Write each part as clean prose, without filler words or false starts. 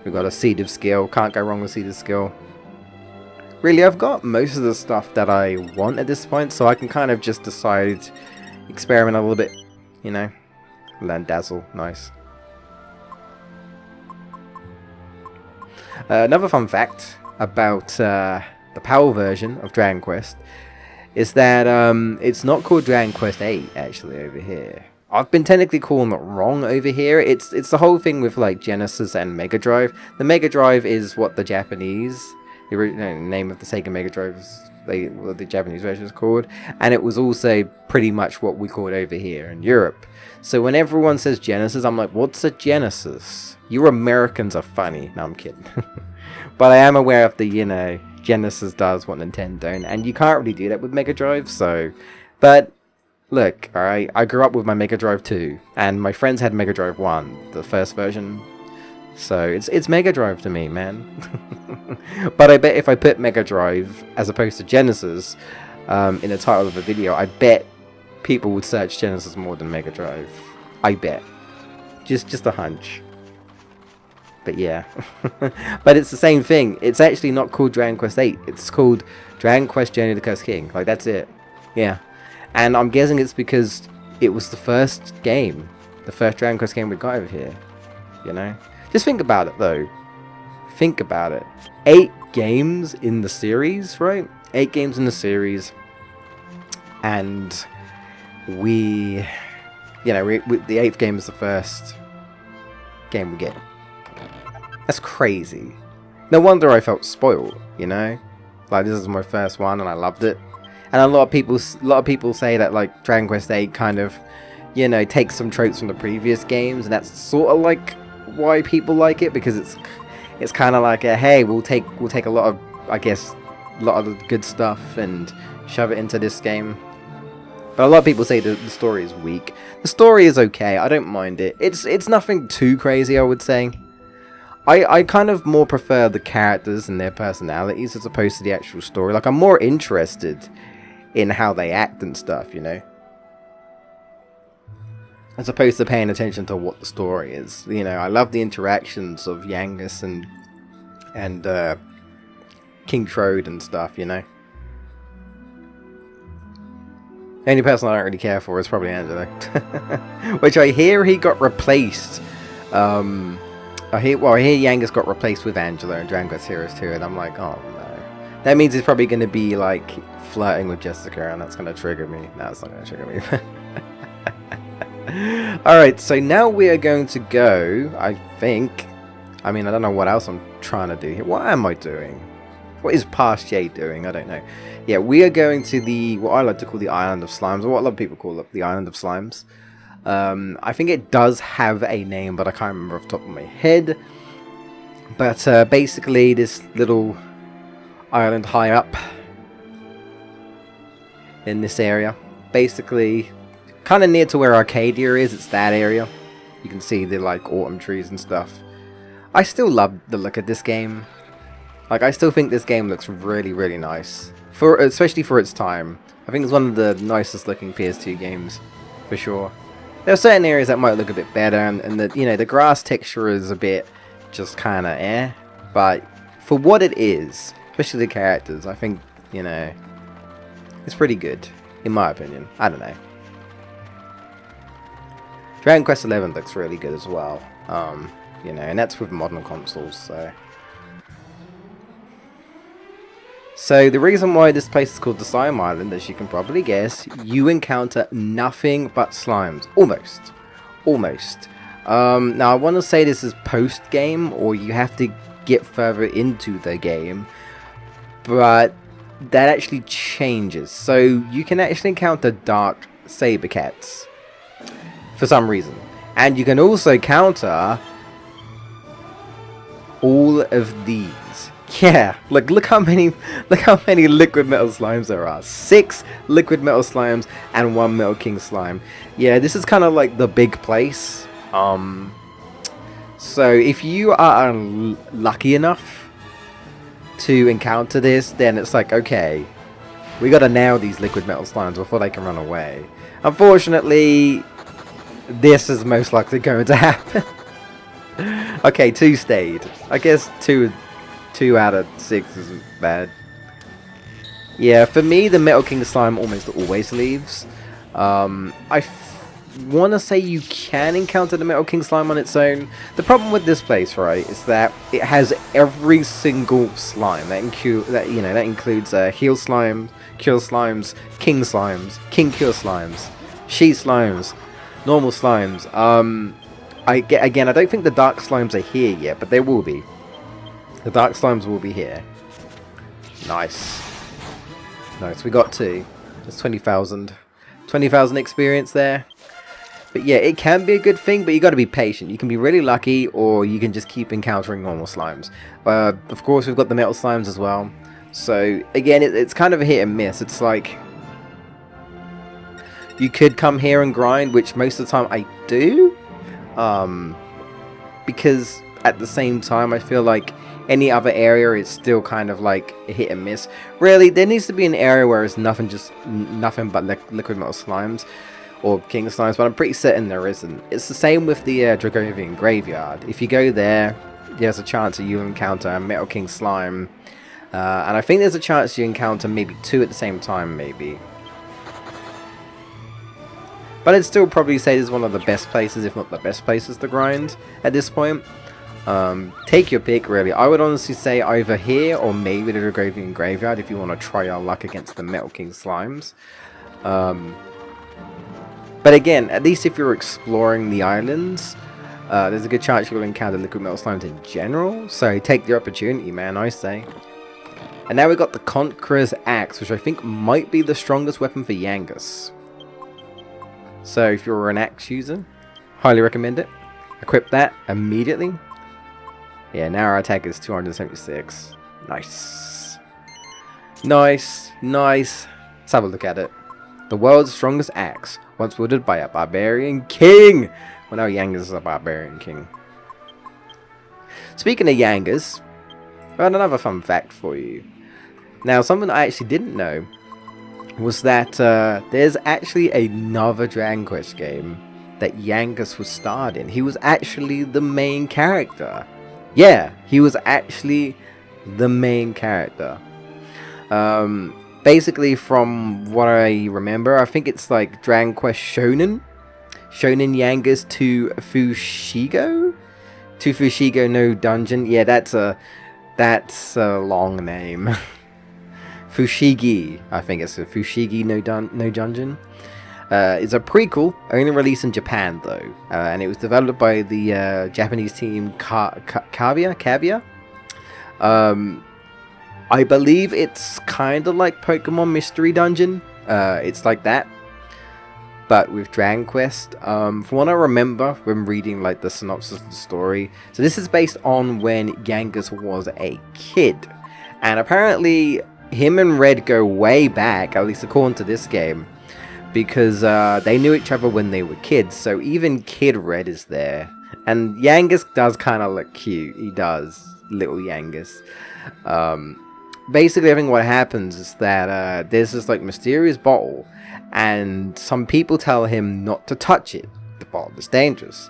We've got a Seed of Skill. Can't go wrong with Seed of Skill. Really, I've got most of the stuff that I want at this point, so I can kind of just decide, experiment a little bit, you know. Learn Dazzle, nice. Another fun fact about the PAL version of Dragon Quest is that it's not called Dragon Quest VIII actually over here. I've been technically calling it wrong over here. It's the whole thing with like Genesis and Mega Drive. The Mega Drive is what the Japanese, the original name of the Sega Mega Drive is what the Japanese version is called, and it was also pretty much what we call it over here in Europe. So when everyone says Genesis, I'm like, what's a Genesis? You Americans are funny. No, I'm kidding. But I am aware of the, you know, Genesis does what Nintendo don't, and you can't really do that with Mega Drive, so... But, look, alright, I grew up with my Mega Drive 2, and my friends had Mega Drive 1, the first version. So, it's Mega Drive to me, man. But I bet if I put Mega Drive, as opposed to Genesis, in the title of a video, I bet people would search Genesis more than Mega Drive. I bet. Just a hunch. But yeah. But it's the same thing. It's actually not called Dragon Quest VIII. It's called Dragon Quest Journey of the Cursed King. Like, that's it. Yeah. And I'm guessing it's because it was the first game. The first Dragon Quest game we got over here. You know? Just think about it, though. Think about it. 8 games in the series, right? 8 games in the series. And we... You know, the 8th game is the first game we get. That's crazy. No wonder I felt spoiled, you know? Like, this is my first one and I loved it. And a lot of people say that, like, Dragon Quest VIII kind of, you know, takes some tropes from the previous games, and that's sort of like why people like it, because it's kind of like a, hey, we'll take a lot of, I guess, a lot of the good stuff and shove it into this game. But a lot of people say the story is weak. The story is okay. I don't mind it. It's nothing too crazy, I would say. I kind of more prefer the characters and their personalities as opposed to the actual story. Like, I'm more interested in how they act and stuff, you know? As opposed to paying attention to what the story is. You know, I love the interactions of Yangus and King Trode and stuff, you know? The only person I don't really care for is probably Angelo. Which I hear he got replaced. I hear Yangus got replaced with Angelo in Dragon Quest Heroes 2, and I'm like, oh no. That means he's probably going to be, like, flirting with Jessica, and that's going to trigger me. No, it's not going to trigger me. Alright, so now we are going to go, I think... I mean, I don't know what else I'm trying to do here. What am I doing? What is Past J doing? I don't know. Yeah, we are going to what I like to call the Island of Slimes, or what a lot of people call it, the Island of Slimes. I think it does have a name, but I can't remember off the top of my head. But basically, this little island high up in this area, basically kind of near to where Arcadia is, it's that area. You can see the like autumn trees and stuff. I still love the look of this game. Like, I still think this game looks really, really nice, especially for its time. I think it's one of the nicest looking PS2 games, for sure. There are certain areas that might look a bit better, and the, you know, the grass texture is a bit just kind of eh. But for what it is, especially the characters, I think, you know, it's pretty good, in my opinion. I don't know. Dragon Quest XI looks really good as well. You know, and that's with modern consoles, so... So, the reason why this place is called the Slime Island, as you can probably guess, you encounter nothing but slimes. Almost. Almost. Now, I want to say this is post-game, or you have to get further into the game. But that actually changes. So, you can actually encounter dark saber cats. For some reason. And you can also counter all of these. Yeah, look how many liquid metal slimes there are. 6 liquid metal slimes and 1 metal king slime. Yeah, this is kind of like the big place. So if you are lucky enough to encounter this, then it's like, okay, we gotta nail these liquid metal slimes before they can run away. Unfortunately, this is most likely going to happen. Okay, 2 stayed. I guess two out of 6 isn't bad. Yeah, for me, the Metal King slime almost always leaves. I want to say you can encounter the Metal King slime on its own. The problem with this place, right, is that it has every single slime. That includes heal slimes, cure slimes, king cure slimes, she slimes, normal slimes. I don't think the dark slimes are here yet, but they will be. The dark slimes will be here. Nice. Nice, we got 2. That's 20,000. 20,000 experience there. But yeah, it can be a good thing, but you got to be patient. You can be really lucky, or you can just keep encountering normal slimes. Of course, we've got the metal slimes as well. So again, it's kind of a hit and miss. It's like you could come here and grind, which most of the time I do, because at the same time I feel like any other area is still kind of like a hit and miss. Really, there needs to be an area where it's nothing but liquid metal slimes or king slimes, but I'm pretty certain there isn't. It's the same with the Dragon graveyard. If you go there, there's a chance that you encounter a metal king slime, and I think there's a chance you encounter maybe 2 at the same time, maybe. But I'd still probably say this is one of the best places, if not the best places to grind at this point. Take your pick, really. I would honestly say either here or maybe the Dragon graveyard if you want to try your luck against the Metal King slimes. But again, at least if you're exploring the islands, there's a good chance you'll encounter liquid metal slimes in general. So take the opportunity, man, I say. And now we've got the Conqueror's Axe, which I think might be the strongest weapon for Yangus. So if you're an axe user, highly recommend it. Equip that immediately. Yeah, now our attack is 276. Nice. Nice. Nice. Let's have a look at it. The world's strongest axe, once wielded by a barbarian king. Well, now Yangus is a barbarian king. Speaking of Yangus, I have another fun fact for you. Now, something I actually didn't know was that there's actually another Dragon Quest game that Yangus was starred in. He was actually the main character. Yeah, he was actually the main character. Basically, from what I remember, I think it's like Dragon Quest Shonen Yangus to Fushigo no Dungeon. Yeah, that's a long name. Fushigi, I think it's a Fushigi no Dungeon. It's a prequel, only released in Japan though, and it was developed by the Japanese team Cavia. I believe it's kind of like Pokemon Mystery Dungeon. It's like that, but with Dragon Quest. From what I remember when reading like the synopsis of the story, so this is based on when Yangus was a kid, and apparently him and Red go way back, at least according to this game. Because they knew each other when they were kids, so even Kid Red is there. And Yangus does kind of look cute. He does, little Yangus. Basically, I think what happens is that there's this like mysterious bottle, and some people tell him not to touch it. The bottle is dangerous.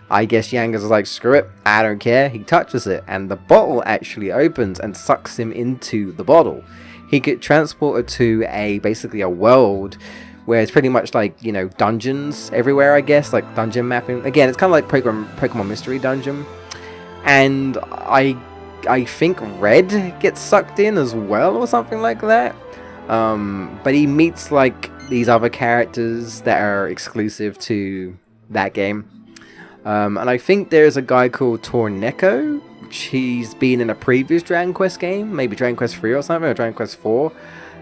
I guess Yangus is like, screw it, I don't care. He touches it, and the bottle actually opens and sucks him into the bottle. He gets transported to basically a world where it's pretty much like, you know, dungeons everywhere, I guess, like dungeon mapping. Again, it's kind of like Pokemon Mystery Dungeon. And I think Red gets sucked in as well or something like that. But he meets like these other characters that are exclusive to that game. And I think there's a guy called Torneko, which he's been in a previous Dragon Quest game, maybe Dragon Quest 3 or something, or Dragon Quest 4.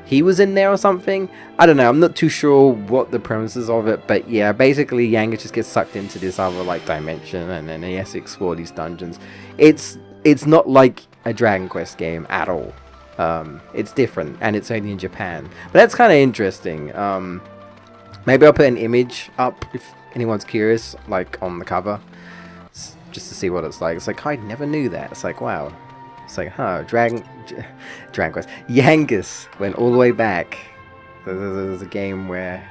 He was in there or something. I don't know. I'm not too sure what the premises of it, but yeah, basically Yangus just gets sucked into this other like dimension, and then he has to explore these dungeons. It's not like a Dragon Quest game at all. It's different, and it's only in Japan. But that's kind of interesting. Maybe I'll put an image up if anyone's curious, like on the cover, just to see what it's like. It's like, I never knew that. It's like, wow. It's like, huh, Dragon Quest. Yangus went all the way back. There's a game where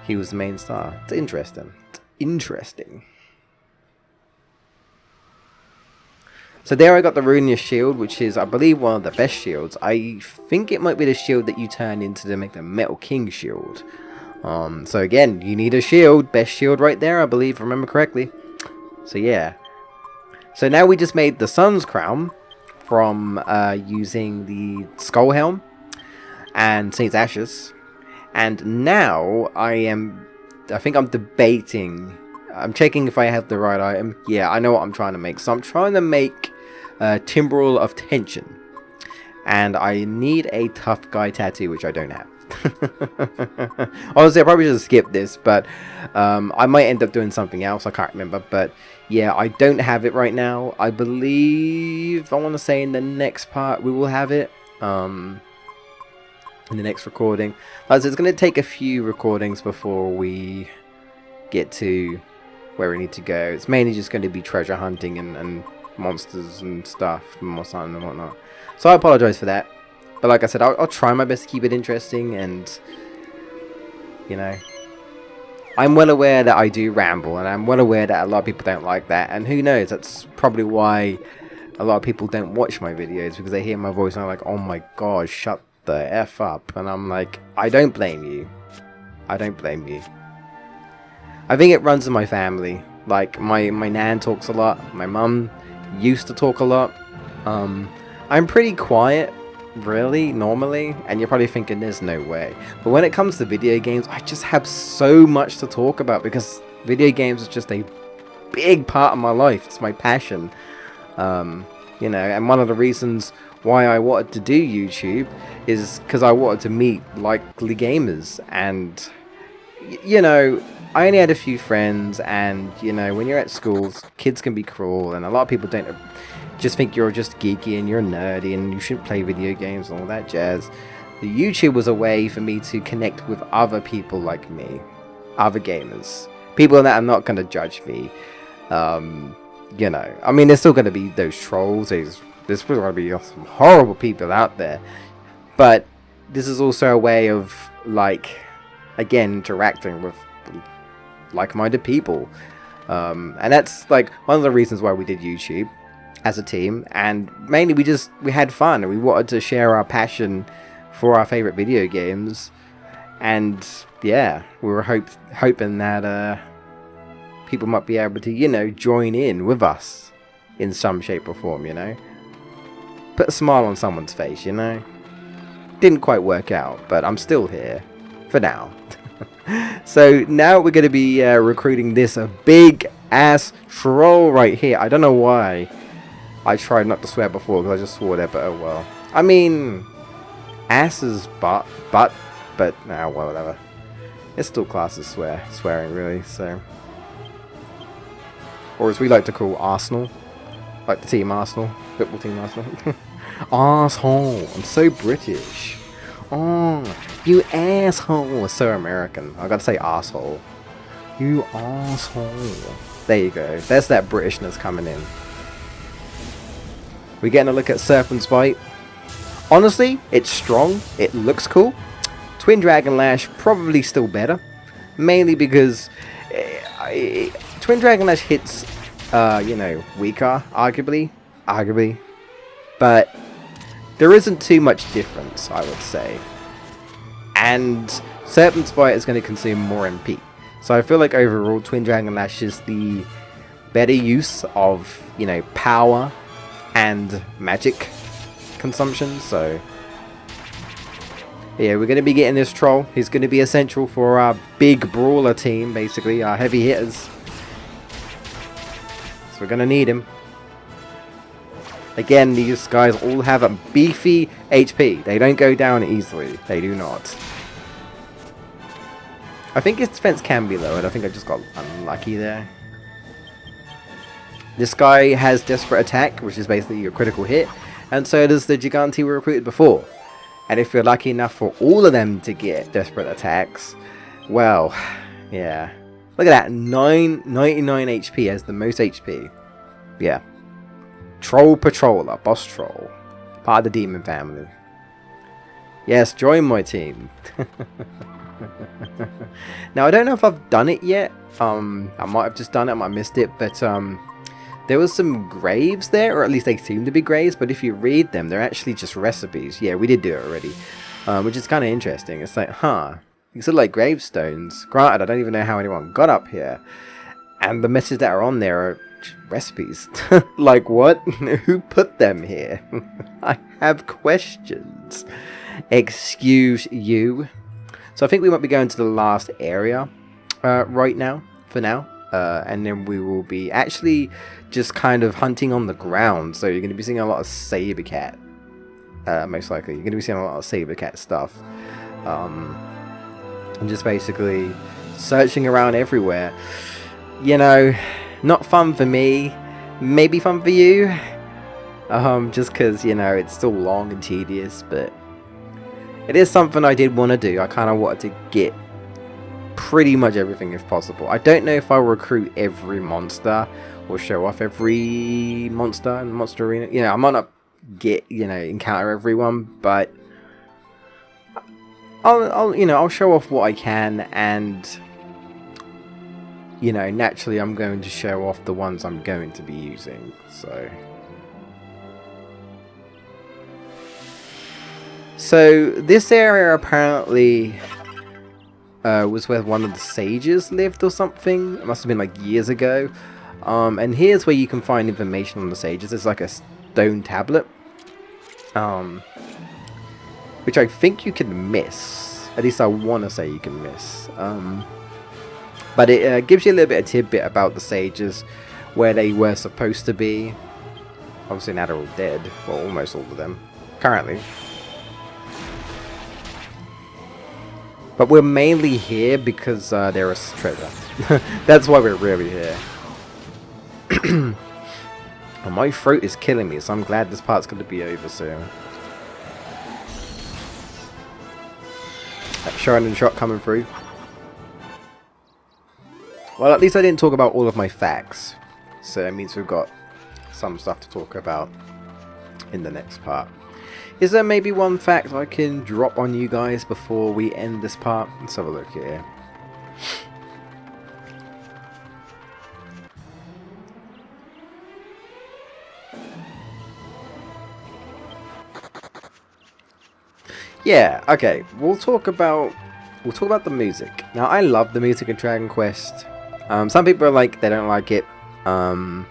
he was the main star. It's interesting. It's interesting. So there I got the Ruinous Shield, which is, I believe, one of the best shields. I think it might be the shield that you turn into to make the Metal King shield. So again, you need a shield. Best shield right there, I believe, if I remember correctly. So yeah. So now we just made the Sun's Crown from using the Skull Helm and Saint's Ashes. And now I think I'm debating. I'm checking if I have the right item. Yeah, I know what I'm trying to make. So I'm trying to make Timbrel of Tension. And I need a tough guy tattoo, which I don't have. Honestly, I probably should skip this, but I might end up doing something else. I can't remember. But yeah, I don't have it right now. I believe, I want to say in the next part we will have it. In the next recording. Like I said, it's going to take a few recordings before we get to where we need to go. It's mainly just going to be treasure hunting and monsters and stuff, monster hunting and whatnot. So I apologize for that. But like I said, I'll try my best to keep it interesting, and you know, I'm well aware that I do ramble, and I'm well aware that a lot of people don't like that, and who knows, that's probably why a lot of people don't watch my videos, because they hear my voice and I'm like, oh my god, shut the F up. And I'm like, I don't blame you. I don't blame you. I think it runs in my family. Like, my nan talks a lot. My mum used to talk a lot. I'm pretty quiet, really, normally. And you're probably thinking, there's no way. But when it comes to video games, I just have so much to talk about. Because video games is just a big part of my life. It's my passion. You know, and one of the reasons why I wanted to do YouTube is because I wanted to meet likely gamers. And, you know, I only had a few friends, and you know, when you're at schools, kids can be cruel, and a lot of people don't just think you're just geeky and you're nerdy and you shouldn't play video games and all that jazz. The YouTube was a way for me to connect with other people like me, other gamers, people that are not going to judge me. You know, I mean, there's still going to be those trolls. There's still going to be some horrible people out there, but this is also a way of, like, again, interacting with like-minded people, and that's like one of the reasons why we did YouTube as a team. And mainly we had fun, and we wanted to share our passion for our favorite video games. And yeah, we were hoping that people might be able to, you know, join in with us in some shape or form, you know, put a smile on someone's face, you know. Didn't quite work out, but I'm still here for now. So now we're going to be recruiting this big ass troll right here. I don't know why I tried not to swear before, because I just swore there, but oh well. I mean, ass is butt, but nah, well, whatever. It's still classed as swearing, really. So, or as we like to call Arsenal, like the team Arsenal, football team Arsenal. Asshole. I'm so British. Oh, you asshole. So American. I gotta say asshole. You asshole. There you go. There's that Britishness coming in. We're getting a look at Serpent's Bite. Honestly, it's strong. It looks cool. Twin Dragon Lash, probably still better. Mainly because Twin Dragon Lash hits, you know, weaker, arguably. But there isn't too much difference, I would say. And Serpent's Bite is going to consume more MP. So I feel like overall Twin Dragon Lash is the better use of, you know, power and magic consumption. So yeah, we're going to be getting this troll. He's going to be essential for our big brawler team, basically, our heavy hitters. So we're going to need him. Again, these guys all have a beefy HP. They don't go down easily. They do not. I think his defense can be lowered. I think I just got unlucky there. This guy has Desperate Attack, which is basically your critical hit. And so does the Gigante we recruited before. And if you're lucky enough for all of them to get Desperate Attacks, well, yeah. Look at that. 99 HP as the most HP. Yeah. Troll Patroller, Boss Troll, part of the Demon family. Yes, join my team. Now, I don't know if I've done it yet. I might have just done it, I might have missed it, but there was some graves there, or at least they seem to be graves, but if you read them, they're actually just recipes. Yeah, we did do it already, which is kind of interesting. It's like, huh, these are like gravestones. Granted, I don't even know how anyone got up here, and the messages that are on there are recipes. Like, what? Who put them here? I have questions. Excuse you. So I think we might be going to the last area right now, for now. And then we will be actually just kind of hunting on the ground. So you're going to be seeing a lot of saber cat. Most likely. You're going to be seeing a lot of saber cat stuff. And just basically searching around everywhere. You know, not fun for me. Maybe fun for you. Just because, you know, it's still long and tedious. But it is something I did want to do. I kind of wanted to get pretty much everything if possible. I don't know if I'll recruit every monster or show off every monster in Monster Arena. You know, I might not get, you know, encounter everyone, but I'll show off what I can, and you know, naturally I'm going to show off the ones I'm going to be using. So this area apparently was where one of the sages lived or something. It must have been like years ago. And here's where you can find information on the sages. There's like a stone tablet, which I think you can miss. At least I want to say you can miss. But it gives you a little bit of tidbit about the sages, where they were supposed to be. Obviously now they're all dead. Well, almost all of them currently. But we're mainly here because there is treasure. That's why we're really here. And my throat is killing me, so I'm glad this part's going to be over soon. That Shining shot coming through. Well, at least I didn't talk about all of my facts. So it means we've got some stuff to talk about in the next part. Is there maybe one fact I can drop on you guys before we end this part? Let's have a look here. Yeah, okay. We'll talk about the music. Now, I love the music in Dragon Quest. Some people are like, they don't like it. I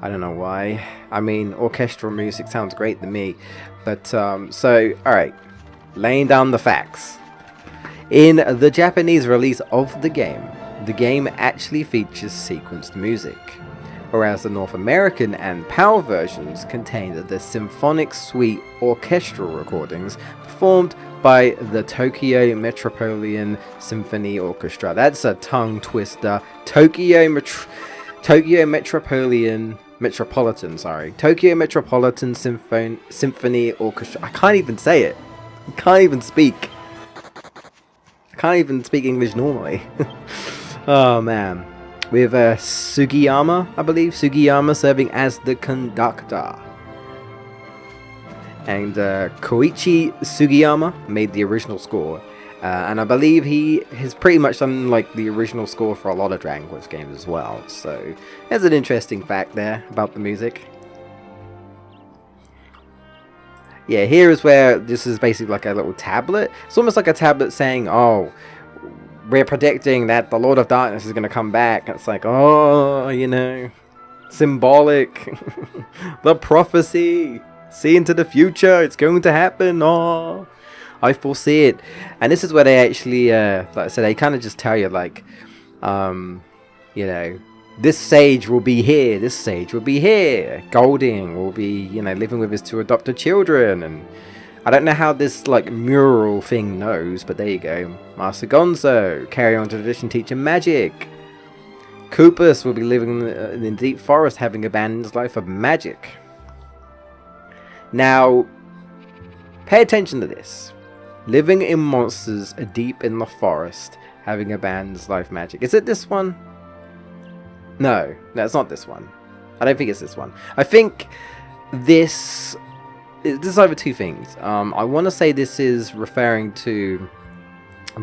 don't know why. I mean, orchestral music sounds great to me. But, so, alright. Laying down the facts. In the Japanese release of the game actually features sequenced music. Whereas the North American and PAL versions contain the symphonic suite orchestral recordings performed by the Tokyo Metropolitan Symphony Orchestra. That's a tongue twister. Tokyo Metropolitan Symphony Orchestra. I can't even say it. I can't even speak. I can't even speak English normally. Oh man. We have Sugiyama, I believe. Sugiyama serving as the conductor. And Koichi Sugiyama made the original score. And I believe he has pretty much done like the original score for a lot of Dragon Quest games as well. So there's an interesting fact there about the music. Yeah, here is where this is basically like a little tablet. It's almost like a tablet saying, oh, we're predicting that the Lord of Darkness is going to come back. It's like, oh, you know, symbolic. The prophecy. See into the future. It's going to happen. Oh, I foresee it. And this is where they actually, like I said, they kind of just tell you, like, you know, this sage will be here. This sage will be here. Golding will be, you know, living with his two adopted children. And I don't know how this, like, mural thing knows, but there you go. Master Gonzo, carry on tradition, teaching magic. Koopus will be living in the deep forest, having abandoned his life of magic. Now, pay attention to this. Living in monsters deep in the forest, having abandoned his life magic. Is it this one? No, it's not this one. I don't think it's this one. I think this is over two things. I want to say this is referring to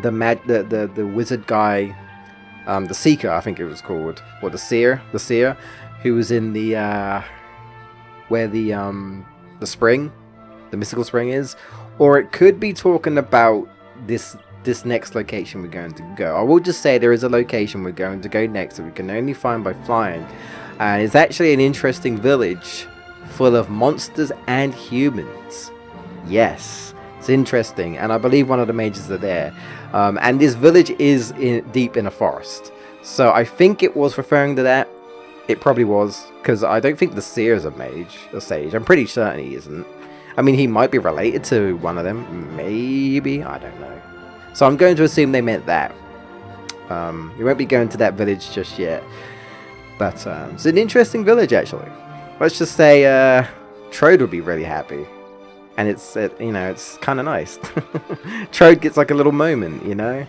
the wizard guy, the Seeker, I think it was called, or the Seer, who was in the where the spring, the mystical spring is, or it could be talking about this next location we're going to go. I will just say there is a location we're going to go next that we can only find by flying, and it's actually an interesting village full of monsters and humans. Yes, it's interesting, and I believe one of the mages are there. And this village is deep in a forest, so I think it was referring to that. It probably was, because I don't think the seer is a mage, a sage. I'm pretty certain he isn't. I mean, he might be related to one of them, maybe, I don't know. So I'm going to assume they meant that. You won't be going to that village just yet, but it's an interesting village actually. Let's just say Trode would be really happy. And it's, you know, it's kind of nice. Trode gets like a little moment, you know.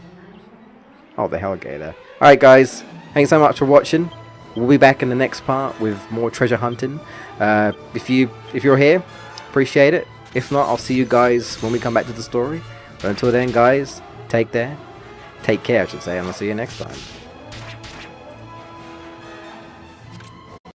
Oh, the Hellgator. Alright guys, thanks so much for watching. We'll be back in the next part with more treasure hunting. If you're here, appreciate it. If not, I'll see you guys when we come back to the story. But until then guys, take care, I should say, and I'll see you next time.